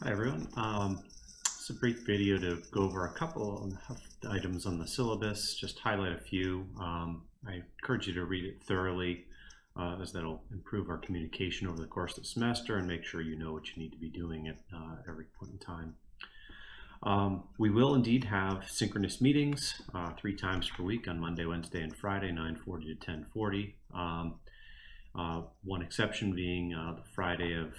Hi everyone. It's a brief video to go over a couple of items on the syllabus, just highlight a few. I encourage you to read it thoroughly as that'll improve our communication over the course of the semester and make sure you know what you need to be doing at every point in time. We will indeed have synchronous meetings 3 times per week on Monday, Wednesday, and Friday, 9:40 to 10:40. One exception being the Friday of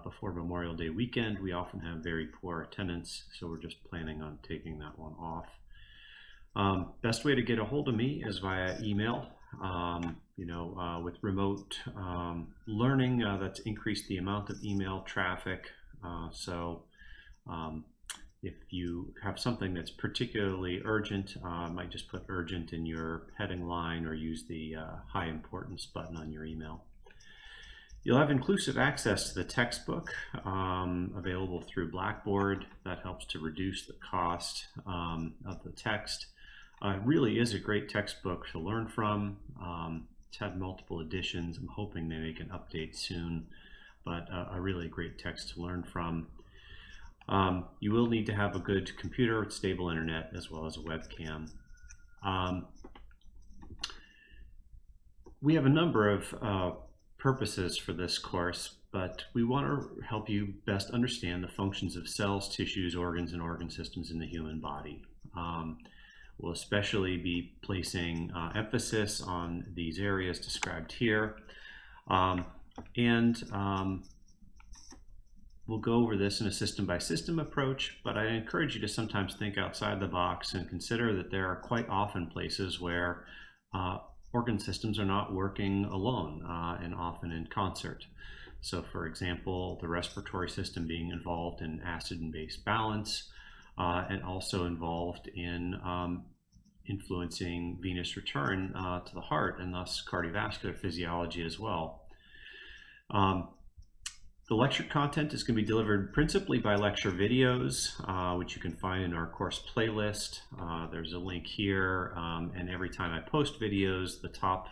before Memorial Day weekend. We often have very poor attendance, so we're just planning on taking that one off. Best way to get a hold of me is via email. With remote learning, that's increased the amount of email traffic. If you have something that's particularly urgent, might just put urgent in your heading line or use the high importance button on your email. You'll have inclusive access to the textbook available through Blackboard. That helps to reduce the cost of the text. It really is a great textbook to learn from. It's had multiple editions. I'm hoping they make an update soon, but a really great text to learn from. You will need to have a good computer with stable internet as well as a webcam. We have a number of purposes for this course, but we want to help you best understand the functions of cells, tissues, organs, and organ systems in the human body. We'll especially be placing emphasis on these areas described here. We'll go over this in a system-by-system approach, but I encourage you to sometimes think outside the box and consider that there are quite often places where organ systems are not working alone and often in concert. So for example, the respiratory system being involved in acid and base balance and also involved in influencing venous return to the heart and thus cardiovascular physiology as well. The lecture content is going to be delivered principally by lecture videos, which you can find in our course playlist. There's a link here, and every time I post videos, the top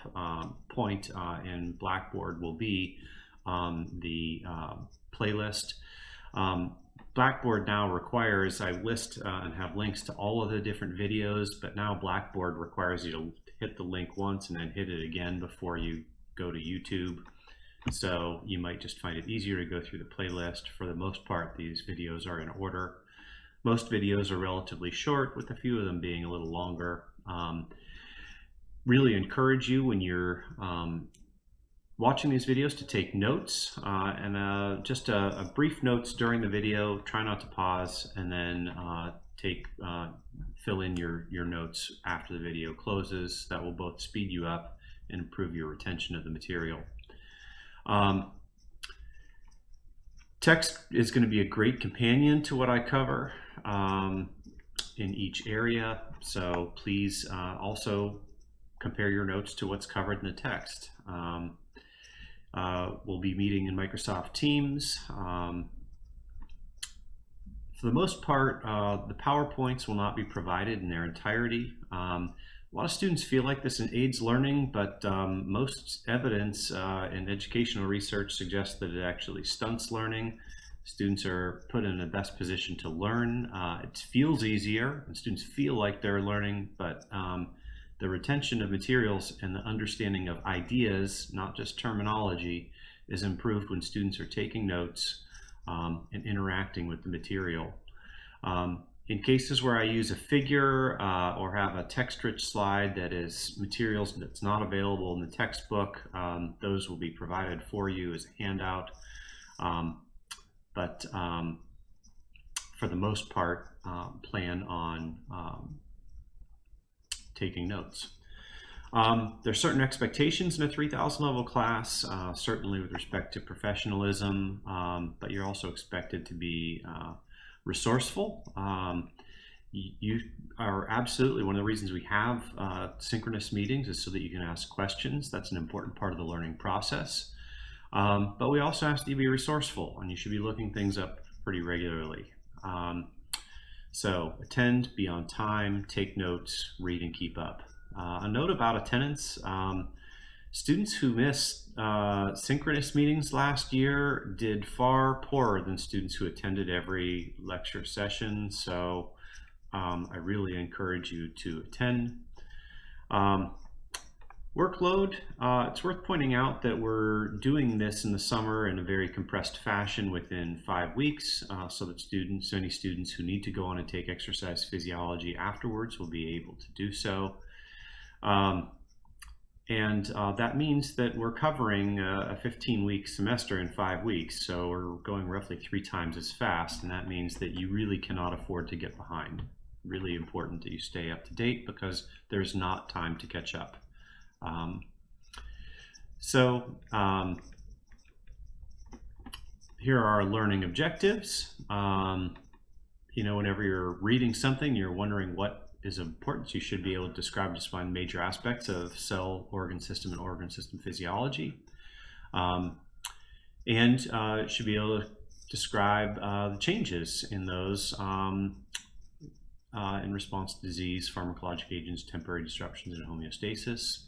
point in Blackboard will be the playlist. Blackboard now requires, I list and have links to all of the different videos, but now Blackboard requires you to hit the link once and then hit it again before you go to YouTube. So you might just find it easier to go through the playlist. For the most part, these videos are in order. Most videos are relatively short, with a few of them being a little longer. Really encourage you when you're watching these videos to take notes and just a brief notes during the video. Try not to pause, and then fill in your notes after the video closes. That will both speed you up and improve your retention of the material. Text is going to be a great companion to what I cover in each area, so please also compare your notes to what's covered in the text. We'll be meeting in Microsoft Teams. For the most part, the PowerPoints will not be provided in their entirety. A lot of students feel like this aids learning, but most evidence in educational research suggests that it actually stunts learning. Students are put in the best position to learn. It feels easier, and students feel like they're learning, but the retention of materials and the understanding of ideas, not just terminology, is improved when students are taking notes and interacting with the material. In cases where I use a figure or have a text-rich slide that is materials that's not available in the textbook, those will be provided for you as a handout. But for the most part, plan on taking notes. There's certain expectations in a 3000 level class, certainly with respect to professionalism, but you're also expected to be resourceful. You are absolutely, one of the reasons we have synchronous meetings is so that you can ask questions. That's an important part of the learning process. But we also ask you to be resourceful, and you should be looking things up pretty regularly. So attend, be on time, take notes, read, and keep up. A note about attendance. Students who missed synchronous meetings last year did far poorer than students who attended every lecture session, so I really encourage you to attend. Workload, it's worth pointing out that we're doing this in the summer in a very compressed fashion within 5 weeks, so that any students who need to go on and take exercise physiology afterwards will be able to do so. That means that we're covering a 15-week semester in 5 weeks, so we're going roughly 3 times as fast, and that means that you really cannot afford to get behind. Really important that you stay up to date because there's not time to catch up. Here are our learning objectives. Whenever you're reading something, you're wondering what is important. You should be able to describe and define major aspects of cell, organ system, and organ system physiology. Should be able to describe the changes in those in response to disease, pharmacologic agents, temporary disruptions, and homeostasis.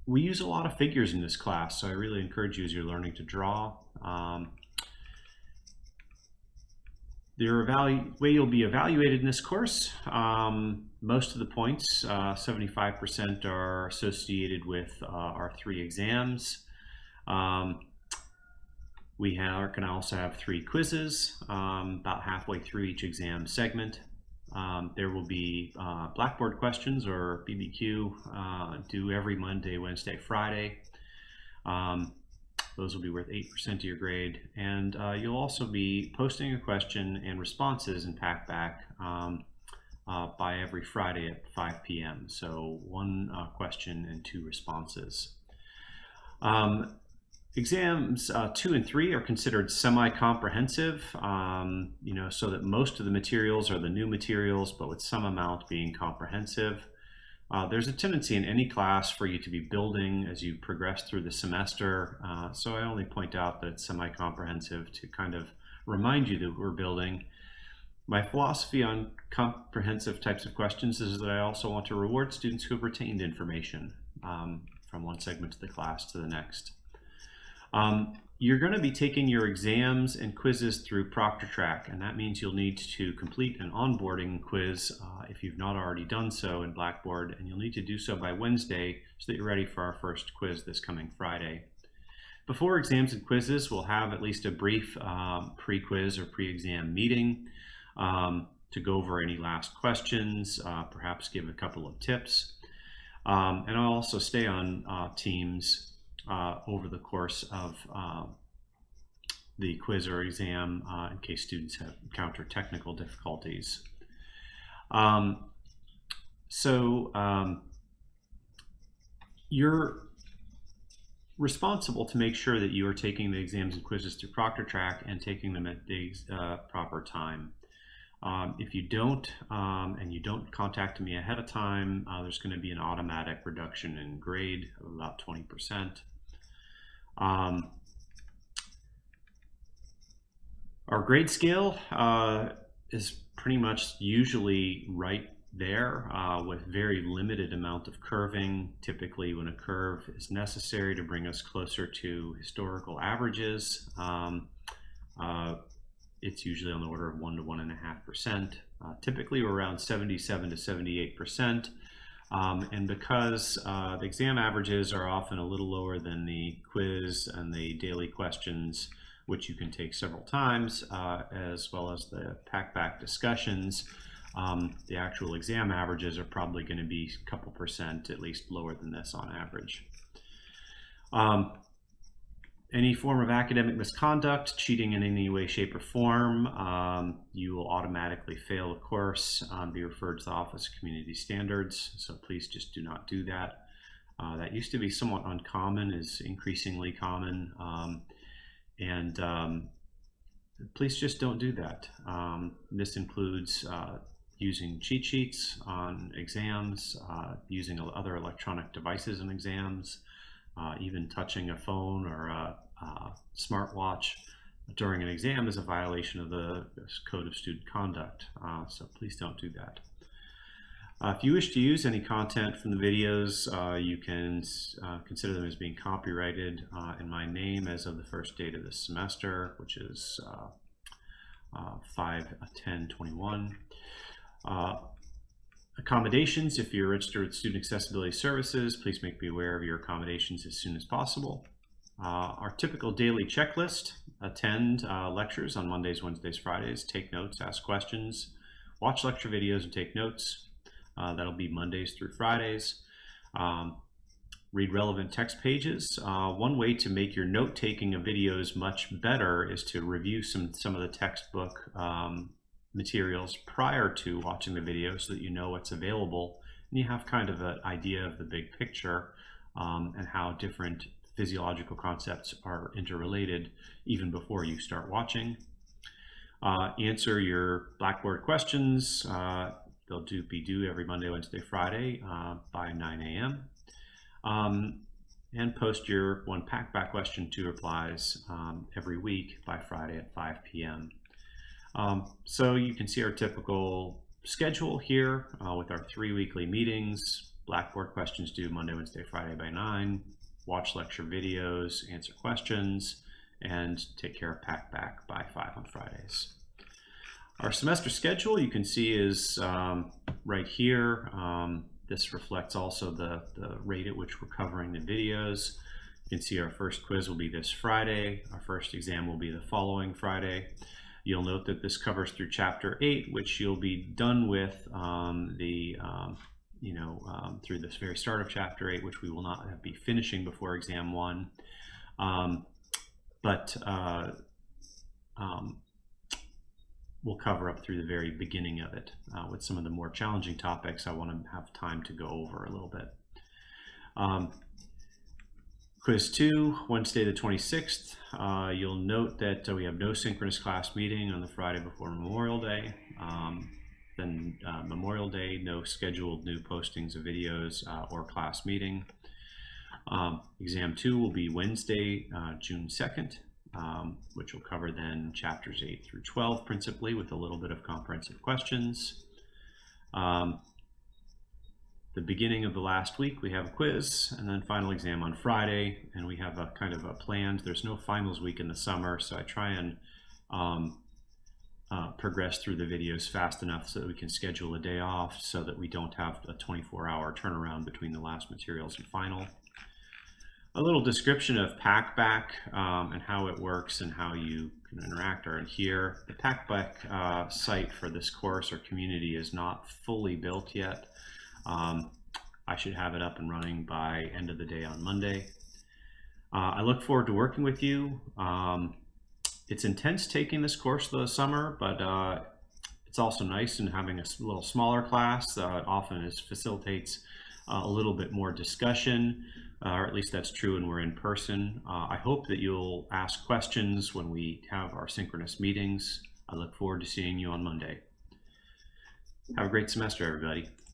We use a lot of figures in this class, so I really encourage you as you're learning to draw. The way you'll be evaluated in this course, most of the points, 75%, are associated with our 3 exams. We can also have 3 quizzes about halfway through each exam segment. There will be Blackboard questions, or BBQ, due every Monday, Wednesday, Friday. Those will be worth 8% of your grade. And you'll also be posting a question and responses in PackBack by every Friday at 5 p.m. So 1 question and 2 responses. Exams 2 and 3 are considered semi-comprehensive, so that most of the materials are the new materials, but with some amount being comprehensive. There's a tendency in any class for you to be building as you progress through the semester, so I only point out that it's semi-comprehensive to kind of remind you that we're building. My philosophy on comprehensive types of questions is that I also want to reward students who have retained information from one segment of the class to the next. You're going to be taking your exams and quizzes through ProctorTrack, and that means you'll need to complete an onboarding quiz if you've not already done so in Blackboard, and you'll need to do so by Wednesday so that you're ready for our first quiz this coming Friday. Before exams and quizzes, we'll have at least a brief pre-quiz or pre-exam meeting to go over any last questions, perhaps give a couple of tips. And I'll also stay on Teams over the course of the quiz or exam in case students have encountered technical difficulties. You're responsible to make sure that you are taking the exams and quizzes through ProctorTrack and taking them at the proper time. If you don't, and you don't contact me ahead of time, there's going to be an automatic reduction in grade of about 20%. Our grade scale is pretty much usually right there with very limited amount of curving. Typically when a curve is necessary to bring us closer to historical averages, it's usually on the order of 1 to 1.5%. Typically we're around 77 to 78%. And because the exam averages are often a little lower than the quiz and the daily questions, which you can take several times, as well as the PackBack discussions, the actual exam averages are probably going to be a couple percent at least lower than this on average. Any form of academic misconduct, cheating in any way, shape, or form, you will automatically fail the course, be referred to the Office of Community Standards, so please just do not do that. That used to be somewhat uncommon, is increasingly common, please just don't do that. This includes using cheat sheets on exams, using other electronic devices in exams, even touching a phone or a smartwatch during an exam is a violation of the Code of Student Conduct, so please don't do that. If you wish to use any content from the videos, you can consider them as being copyrighted in my name as of the first date of this semester, which is 5/10/21. Accommodations: if you're registered with Student Accessibility Services, please make me aware of your accommodations as soon as possible. Our typical daily checklist: attend lectures on Mondays, Wednesdays, Fridays, take notes, ask questions, watch lecture videos and take notes. That'll be Mondays through Fridays. Read relevant text pages. One way to make your note-taking of videos much better is to review some of the textbook materials prior to watching the video so that you know what's available and you have kind of an idea of the big picture and how different physiological concepts are interrelated even before you start watching. Answer your Blackboard questions. They'll be due every Monday, Wednesday, Friday by 9 a.m. And post your one pack-back question, 2 replies every week by Friday at 5 p.m. So you can see our typical schedule here with our 3 weekly meetings. Blackboard questions due Monday, Wednesday, Friday by 9. Watch lecture videos, answer questions, and take care of pack-back by 5 on Fridays. Our semester schedule, you can see, is right here. This reflects also the rate at which we're covering the videos. You can see our first quiz will be this Friday. Our first exam will be the following Friday. You'll note that this covers through Chapter 8, which you'll be done with through this very start of Chapter 8, which we will not be finishing before Exam 1. We'll cover up through the very beginning of it. With some of the more challenging topics, I want to have time to go over a little bit. Quiz 2, Wednesday the 26th. You'll note that we have no synchronous class meeting on the Friday before Memorial Day. Then Memorial Day, no scheduled new postings of videos or class meeting. Exam 2 will be Wednesday, June 2nd. Which will cover then chapters 8 through 12 principally, with a little bit of comprehensive questions. The beginning of the last week we have a quiz, and then final exam on Friday, and we have a kind of a planned, there's no finals week in the summer, so I try and progress through the videos fast enough so that we can schedule a day off so that we don't have a 24-hour turnaround between the last materials and final. A little description of Packback and how it works and how you can interact are in here. The Packback site for this course or community is not fully built yet. I should have it up and running by end of the day on Monday. I look forward to working with you. It's intense taking this course this summer, but it's also nice in having a little smaller class that often facilitates a little bit more discussion. Or at least that's true when we're in person. I hope that you'll ask questions when we have our synchronous meetings. I look forward to seeing you on Monday. Have a great semester, everybody.